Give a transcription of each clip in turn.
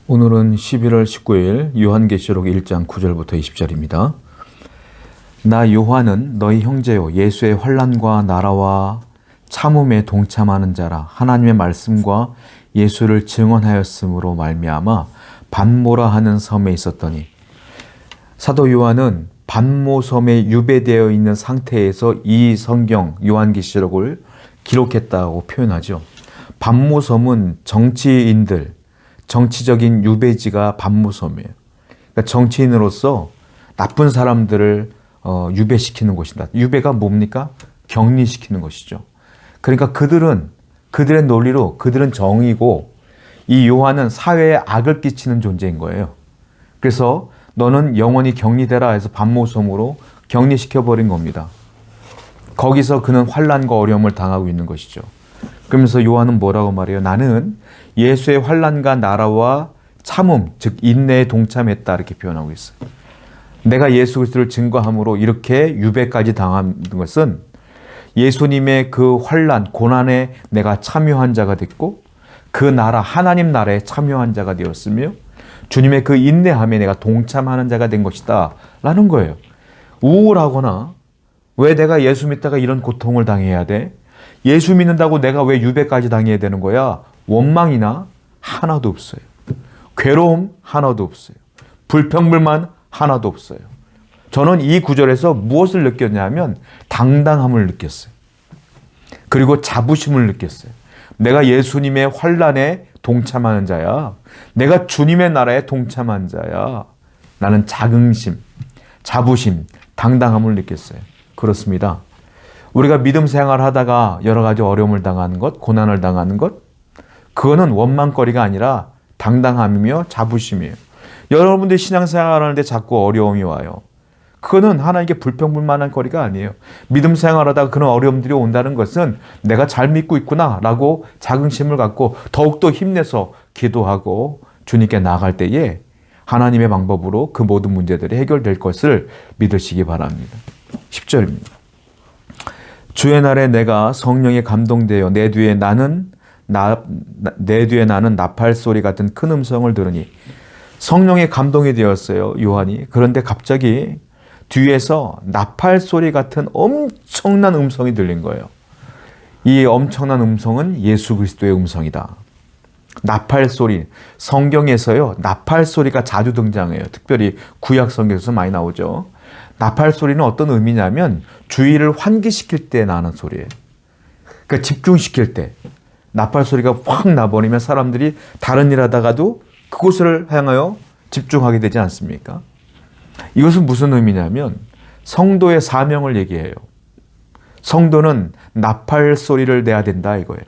오늘은 11월 19일 요한계시록 1장 9절부터 20절입니다. 나 요한은 너희 형제요 예수의 환난과 나라와 참음에 동참하는 자라 하나님의 말씀과 예수를 증언하였으므로 말미암아 반모라 하는 섬에 있었더니, 사도 요한은 반모 섬에 유배되어 있는 상태에서 이 성경 요한계시록을 기록했다고 표현하죠. 반모 섬은 정치적인 유배지가 반모섬이에요. 그러니까 정치인으로서 나쁜 사람들을 유배시키는 곳이다. 유배가 뭡니까? 격리시키는 것이죠. 그러니까 그들의 논리로 그들은 정의고, 이 요한은 사회에 악을 끼치는 존재인 거예요. 그래서 너는 영원히 격리되라 해서 반모섬으로 격리시켜버린 겁니다. 거기서 그는 환난과 어려움을 당하고 있는 것이죠. 그러면서 요한은 뭐라고 말해요? 나는 예수의 환난과 나라와 참음, 즉 인내에 동참했다, 이렇게 표현하고 있어요. 내가 예수 그리스도를 증거함으로 이렇게 유배까지 당한 것은 예수님의 그 환난, 고난에 내가 참여한 자가 됐고, 그 나라, 하나님 나라에 참여한 자가 되었으며, 주님의 그 인내함에 내가 동참하는 자가 된 것이다 라는 거예요. 우울하거나 왜 내가 예수 믿다가 이런 고통을 당해야 돼? 예수 믿는다고 내가 왜 유배까지 당해야 되는 거야? 원망이나 하나도 없어요. 괴로움 하나도 없어요. 불평불만 하나도 없어요. 저는 이 구절에서 무엇을 느꼈냐면 당당함을 느꼈어요. 그리고 자부심을 느꼈어요. 내가 예수님의 환난에 동참하는 자야. 내가 주님의 나라에 동참한 자야. 나는 자긍심, 자부심, 당당함을 느꼈어요. 그렇습니다. 우리가 믿음 생활을 하다가 여러 가지 어려움을 당하는 것, 고난을 당하는 것, 그거는 원망거리가 아니라 당당함이며 자부심이에요. 여러분들이 신앙생활을 하는데 자꾸 어려움이 와요. 그거는 하나님께 불평불만한 거리가 아니에요. 믿음 생활하다가 그런 어려움들이 온다는 것은 내가 잘 믿고 있구나 라고 자긍심을 갖고 더욱더 힘내서 기도하고 주님께 나아갈 때에 하나님의 방법으로 그 모든 문제들이 해결될 것을 믿으시기 바랍니다. 10절입니다. 주의 날에 내가 성령에 감동되어 내 뒤에 나는 나팔 소리 같은 큰 음성을 들으니, 성령에 감동이 되었어요, 요한이. 그런데 갑자기 뒤에서 나팔 소리 같은 엄청난 음성이 들린 거예요. 이 엄청난 음성은 예수 그리스도의 음성이다. 나팔 소리, 성경에서요 나팔 소리가 자주 등장해요. 특별히 구약 성경에서 많이 나오죠. 나팔 소리는 어떤 의미냐면 주의를 환기시킬 때 나는 소리예요. 그러니까 집중시킬 때 나팔 소리가 확 나버리면 사람들이 다른 일 하다가도 그곳을 향하여 집중하게 되지 않습니까? 이것은 무슨 의미냐면 성도의 사명을 얘기해요. 성도는 나팔 소리를 내야 된다 이거예요.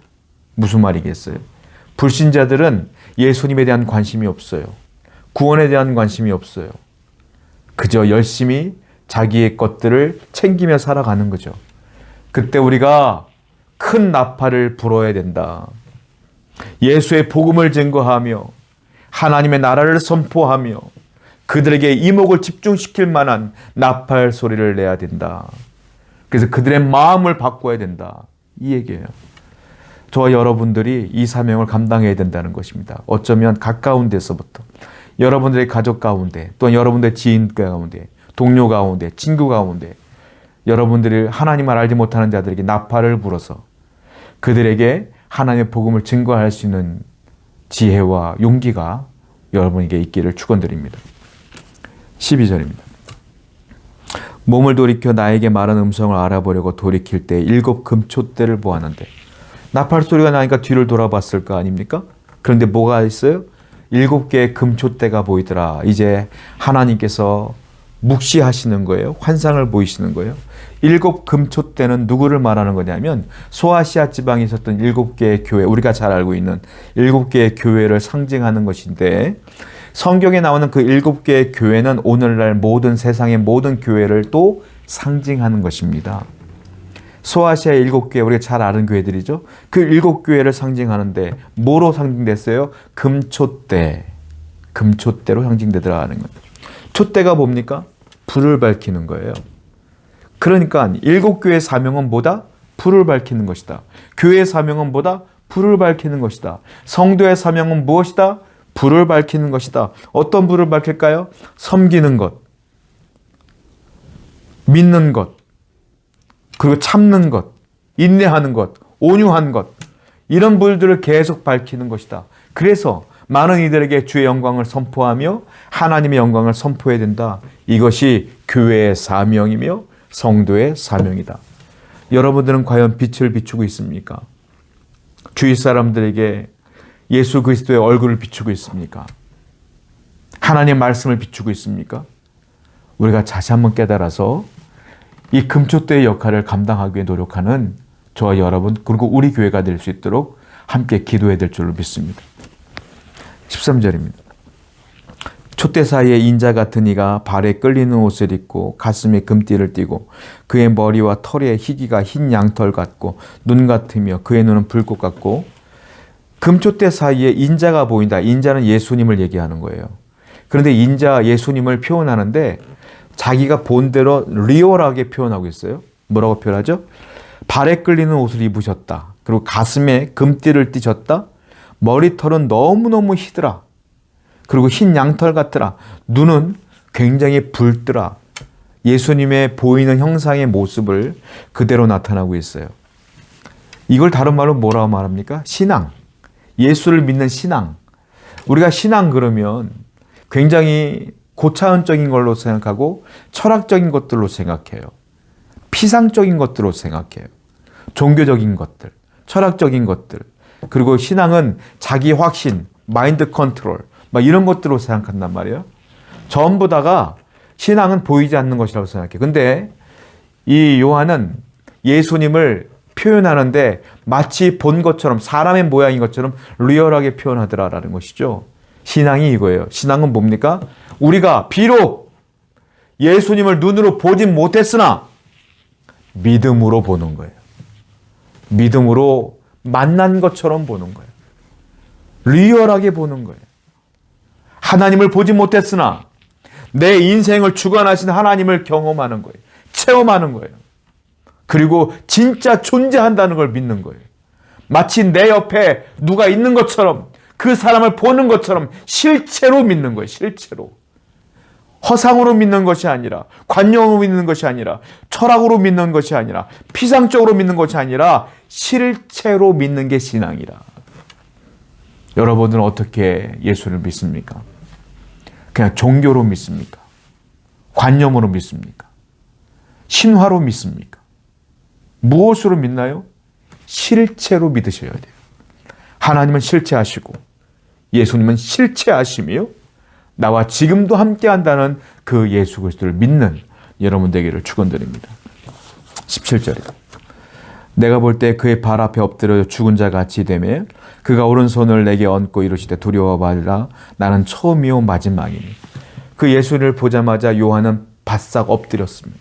무슨 말이겠어요? 불신자들은 예수님에 대한 관심이 없어요. 구원에 대한 관심이 없어요. 그저 열심히 자기의 것들을 챙기며 살아가는 거죠. 그때 우리가 큰 나팔을 불어야 된다. 예수의 복음을 증거하며 하나님의 나라를 선포하며 그들에게 이목을 집중시킬 만한 나팔 소리를 내야 된다. 그래서 그들의 마음을 바꿔야 된다. 이 얘기예요. 저와 여러분들이 이 사명을 감당해야 된다는 것입니다. 어쩌면 가까운 데서부터 여러분들의 가족 가운데, 또는 여러분들의 지인 가운데, 동료 가운데, 친구 가운데 여러분들이 하나님을 알지 못하는 자들에게 나팔을 불어서 그들에게 하나님의 복음을 증거할 수 있는 지혜와 용기가 여러분에게 있기를 축원드립니다. 12절입니다. 몸을 돌이켜 나에게 말한 음성을 알아보려고 돌이킬 때 7 금촛대를 보았는데, 나팔 소리가 나니까 뒤를 돌아봤을 거 아닙니까? 그런데 뭐가 있어요? 7개의 금촛대가 보이더라. 이제 하나님께서 묵시하시는 거예요. 환상을 보이시는 거예요. 7 금촛대는 누구를 말하는 거냐면 소아시아 지방에 있었던 7개의 교회, 우리가 잘 알고 있는 7개의 교회를 상징하는 것인데, 성경에 나오는 그 7개의 교회는 오늘날 모든 세상의 모든 교회를 또 상징하는 것입니다. 소아시아 7교회, 우리가 잘 아는 교회들이죠. 그 7교회를 상징하는데 뭐로 상징됐어요? 금촛대. 금촛대로 상징되더라 하는 거예요. 촛대가 뭡니까? 불을 밝히는 거예요. 그러니까 7교회의 사명은 뭐다? 불을 밝히는 것이다. 교회의 사명은 뭐다? 불을 밝히는 것이다. 성도의 사명은 무엇이다? 불을 밝히는 것이다. 어떤 불을 밝힐까요? 섬기는 것, 믿는 것, 그리고 참는 것, 인내하는 것, 온유한 것, 이런 불들을 계속 밝히는 것이다. 그래서 많은 이들에게 주의 영광을 선포하며 하나님의 영광을 선포해야 된다. 이것이 교회의 사명이며 성도의 사명이다. 여러분들은 과연 빛을 비추고 있습니까? 주위 사람들에게 예수 그리스도의 얼굴을 비추고 있습니까? 하나님의 말씀을 비추고 있습니까? 우리가 다시 한번 깨달아서 이 금초대의 역할을 감당하기 위해 노력하는 저와 여러분 그리고 우리 교회가 될 수 있도록 함께 기도해야 될 줄로 믿습니다. 13절입니다. 촛대 사이에 인자 같은 이가 발에 끌리는 옷을 입고 가슴에 금띠를 띠고 그의 머리와 털에 희기가 흰 양털 같고 눈 같으며 그의 눈은 불꽃 같고 금촛대 사이에 인자가 보인다. 인자는 예수님을 얘기하는 거예요. 그런데 인자 예수님을 표현하는데 자기가 본대로 리얼하게 표현하고 있어요. 뭐라고 표현하죠? 발에 끌리는 옷을 입으셨다. 그리고 가슴에 금띠를 띠셨다. 머리털은 너무너무 희더라. 그리고 흰 양털 같더라. 눈은 굉장히 붉더라. 예수님의 보이는 형상의 모습을 그대로 나타나고 있어요. 이걸 다른 말로 뭐라고 말합니까? 신앙. 예수를 믿는 신앙. 우리가 신앙 그러면 굉장히 고차원적인 걸로 생각하고 철학적인 것들로 생각해요. 피상적인 것들로 생각해요. 종교적인 것들, 철학적인 것들. 그리고 신앙은 자기 확신, 마인드 컨트롤 막 이런 것들로 생각한단 말이에요. 전부 다가 신앙은 보이지 않는 것이라고 생각해요. 근데 이 요한은 예수님을 표현하는데 마치 본 것처럼 사람의 모양인 것처럼 리얼하게 표현하더라라는 것이죠. 신앙이 이거예요. 신앙은 뭡니까? 우리가 비록 예수님을 눈으로 보진 못했으나 믿음으로 보는 거예요. 믿음으로 만난 것처럼 보는 거예요. 리얼하게 보는 거예요. 하나님을 보지 못했으나 내 인생을 주관하신 하나님을 경험하는 거예요. 체험하는 거예요. 그리고 진짜 존재한다는 걸 믿는 거예요. 마치 내 옆에 누가 있는 것처럼 그 사람을 보는 것처럼 실체로 믿는 거예요. 실체로. 허상으로 믿는 것이 아니라 관념으로 믿는 것이 아니라 철학으로 믿는 것이 아니라 피상적으로 믿는 것이 아니라 실체로 믿는 게 신앙이라. 여러분들은 어떻게 예수를 믿습니까? 그냥 종교로 믿습니까? 관념으로 믿습니까? 신화로 믿습니까? 무엇으로 믿나요? 실체로 믿으셔야 돼요. 하나님은 실체하시고 예수님은 실체하시며 나와 지금도 함께한다는 그 예수 그리스도를 믿는 여러분 되기를 축원드립니다. 17절이다. 내가 볼 때 그의 발 앞에 엎드려 죽은 자 같이 되매 그가 오른손을 내게 얹고 이르시되 두려워 말라 나는 처음이요 마지막이니. 그 예수를 보자마자 요한은 바싹 엎드렸습니다.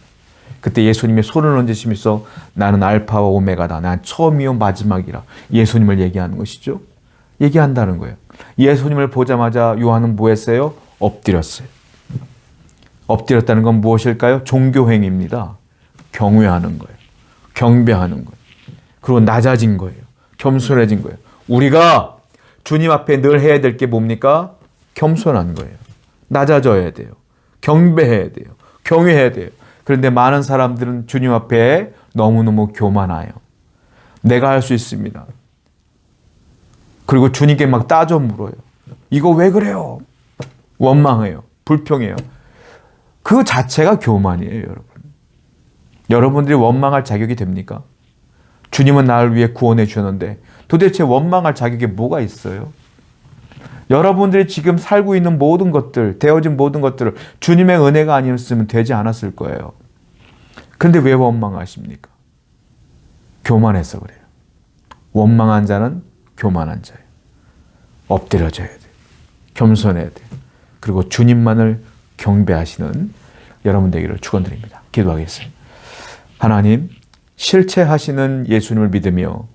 그때 예수님이 손을 얹으시면서 나는 알파와 오메가다. 난 처음이요 마지막이라. 예수님을 얘기하는 것이죠. 얘기한다는 거예요. 예수님을 보자마자 요한은 뭐 했어요? 엎드렸어요. 엎드렸다는 건 무엇일까요? 종교행위입니다. 경외하는 거예요. 경배하는 거예요. 그리고 낮아진 거예요. 겸손해진 거예요. 우리가 주님 앞에 늘 해야 될 게 뭡니까? 겸손한 거예요. 낮아져야 돼요. 경배해야 돼요. 경외해야 돼요. 그런데 많은 사람들은 주님 앞에 너무너무 교만해요. 내가 할 수 있습니다. 그리고 주님께 막 따져 물어요. 이거 왜 그래요? 원망해요. 불평해요. 그 자체가 교만이에요, 여러분. 여러분들이 원망할 자격이 됩니까? 주님은 나를 위해 구원해 주셨는데 도대체 원망할 자격이 뭐가 있어요? 여러분들이 지금 살고 있는 모든 것들, 되어진 모든 것들을 주님의 은혜가 아니었으면 되지 않았을 거예요. 그런데 왜 원망하십니까? 교만해서 그래요. 원망한 자는 교만한 자예요. 엎드려져야 돼요. 겸손해야 돼요. 그리고 주님만을 경배하시는 여러분 되기를 축원드립니다. 기도하겠습니다. 하나님, 실체하시는 예수님을 믿으며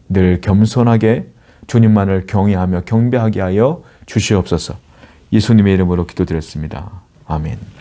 늘 겸손하게 주님만을 경외하며 경배하게 하여 주시옵소서. 예수님의 이름으로 기도드렸습니다. 아멘.